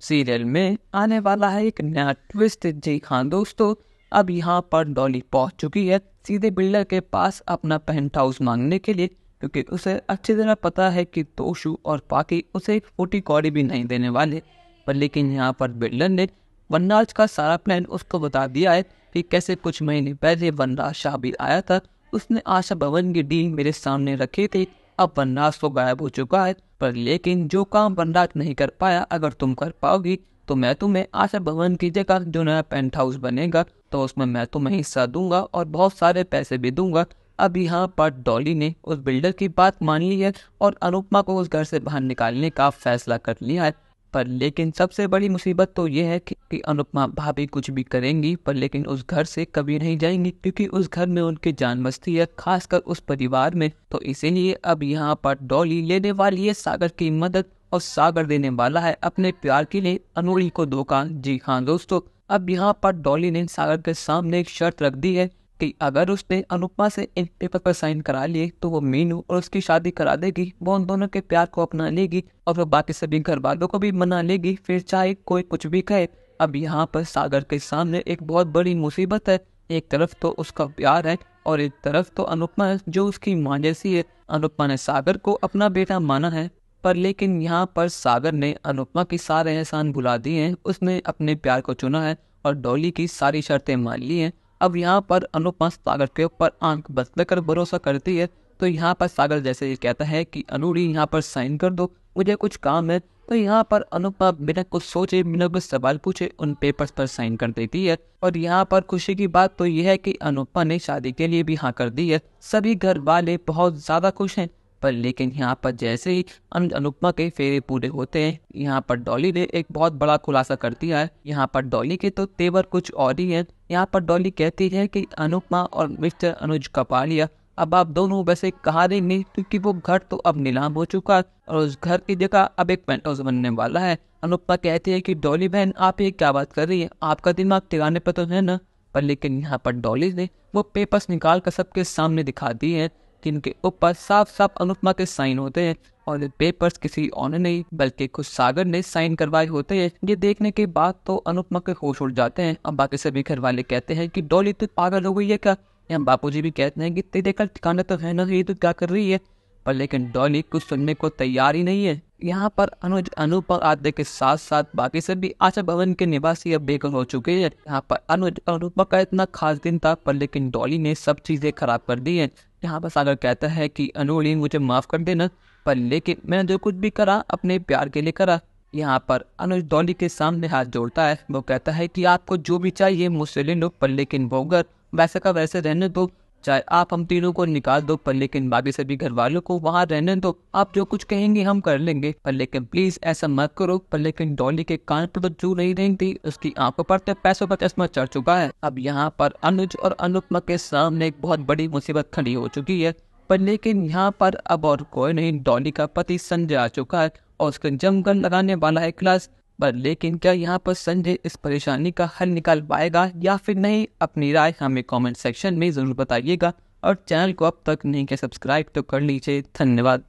Serial में आने वाला है एक नया ट्विस्ट। जी हाँ दोस्तों, अब यहाँ पर डॉली पहुँच चुकी है सीधे बिल्डर के पास अपना पेंट हाउस मांगने के लिए, क्योंकि उसे अच्छी तरह पता है कि तोशु और पाकी उसे एक फूटी कौड़ी भी नहीं देने वाले। पर लेकिन यहाँ पर बिल्डर ने वनराज का सारा प्लान उसको बता दिया है कि कैसे कुछ महीने पहले वनराज शाह भी आया था, उसने आशा भवन की डील मेरे सामने रखी थी। अब वनराज तो गायब हो चुका है, पर लेकिन जो काम वनराज नहीं कर पाया अगर तुम कर पाओगी तो मैं तुम्हें आशा भवन की जगह जो नया पेंट हाउस बनेगा तो उसमें मैं तुम्हें हिस्सा दूंगा और बहुत सारे पैसे भी दूंगा। अब यहाँ पर डॉली ने उस बिल्डर की बात मान ली है और अनुपमा को उस घर से बाहर निकालने का फैसला कर लिया है। पर लेकिन सबसे बड़ी मुसीबत तो ये है कि अनुपमा भाभी कुछ भी करेंगी पर लेकिन उस घर से कभी नहीं जाएंगी, क्योंकि उस घर में उनकी जान बसती है, खासकर उस परिवार में। तो इसीलिए अब यहाँ पर डॉली लेने वाली है सागर की मदद और सागर देने वाला है अपने प्यार के लिए अनूरी को धोखा। जी हाँ दोस्तों, अब यहाँ पर डॉली ने सागर के सामने एक शर्त रख दी है कि अगर उसने अनुपमा से इन पेपर पर साइन करा लिए तो वो मीनू और उसकी शादी करा देगी, वो उन दोनों के प्यार को अपना लेगी और वो बाकी सभी घर वालों को भी मना लेगी, फिर चाहे कोई कुछ भी कहे। अब यहाँ पर सागर के सामने एक बहुत बड़ी मुसीबत है। एक तरफ तो उसका प्यार है और एक तरफ तो अनुपमा है जो उसकी माँ जैसी है। अनुपमा ने सागर को अपना बेटा माना है, पर लेकिन यहाँ पर सागर ने अनुपमा की सारे एहसान भुला दिए हैं। उसने अपने प्यार को चुना है और डॉली की सारी शर्तें मान ली हैं। अब यहाँ पर अनुपमा सागर के ऊपर आंख बंद कर भरोसा करती है। तो यहाँ पर सागर जैसे ये कहता है कि अनूरी यहाँ पर साइन कर दो, मुझे कुछ काम है, तो यहाँ पर अनुपमा बिना कुछ सोचे बिना कुछ सवाल पूछे उन पेपर्स पर साइन कर देती है। और यहाँ पर खुशी की बात तो यह है कि अनुपमा ने शादी के लिए भी हाँ कर दी है। सभी घर वाले बहुत ज्यादा खुश हैं। पर लेकिन यहाँ पर जैसे ही अनुपमा के फेरे पूरे होते हैं, यहाँ पर डॉली ने एक बहुत बड़ा खुलासा कर दिया है। यहाँ पर डॉली के तो तेवर कुछ और ही हैं। यहाँ पर डॉली कहती है कि अनुपमा और मिस्टर अनुज कपालिया अब आप दोनों वैसे कहा देंगे, क्योंकि वो घर तो अब नीलाम हो चुका है और उस घर की जगह अब एक पेंट हाउस बनने वाला है। अनुपमा कहती है कि डॉली बहन आप ये क्या बात कर रही है, आपका दिमाग ठिकाने पर तो है ना। पर लेकिन यहाँ पर डॉली ने वो पेपर्स निकाल कर सबके सामने दिखा दिए हैं, जिनके ऊपर साफ साफ अनुपमा के साइन होते हैं और ये पेपर्स किसी और ने नहीं बल्कि खुद सागर ने साइन करवाए होते हैं। ये देखने के बाद तो अनुपमा के होश उड़ जाते हैं। अब बाकी सभी घर वाले कहते हैं कि डॉली तो पागल हो गई है क्या। यहाँ बापूजी भी कहते हैं कि तेरे कल ठिकाना तो है ना, ये तो क्या कर रही है। पर लेकिन डॉली कुछ सुनने को तैयार ही नहीं है। यहाँ पर अनुज अनुपमा आदि के साथ साथ बाकी सभी आशा भवन के निवासी अब बेघर हो चुके हैं। यहाँ पर अनुज अनुपमा का इतना खास दिन था, पर लेकिन डॉली ने सब चीजें खराब कर दी है। यहाँ पर सागर कहता है कि अनुरी मुझे माफ कर देना, पर लेकिन मैंने जो कुछ भी करा अपने प्यार के लिए करा। यहाँ पर अनुज डॉली के सामने हाथ जोड़ता है। वो कहता है कि आपको जो भी चाहिए मुझसे ले लो, पर लेकिन वो घर वैसे का वैसे रहने दो, चाहे आप हम तीनों को निकाल दो, पर लेकिन बाकी सभी घर वालों को वहाँ रहने दो, आप जो कुछ कहेंगे हम कर लेंगे, पर लेकिन प्लीज ऐसा मत करो। पर लेकिन डॉली के कान पर तो जू नहीं रही थी, उसकी आंखों पर तो पैसों पर चश्मा चढ़ चुका है। अब यहाँ पर अनुज और अनुपमा के सामने एक बहुत बड़ी मुसीबत खड़ी हो चुकी है। पर लेकिन यहाँ पर अब और कोई नहीं, डॉली का पति संजय आ चुका है और उसके जमकर लगाने वाला है क्लास। पर लेकिन क्या यहाँ पर संजय इस परेशानी का हल निकाल पाएगा या फिर नहीं, अपनी राय हमें कमेंट सेक्शन में जरूर बताइएगा और चैनल को अब तक नहीं किया सब्सक्राइब तो कर लीजिए। धन्यवाद।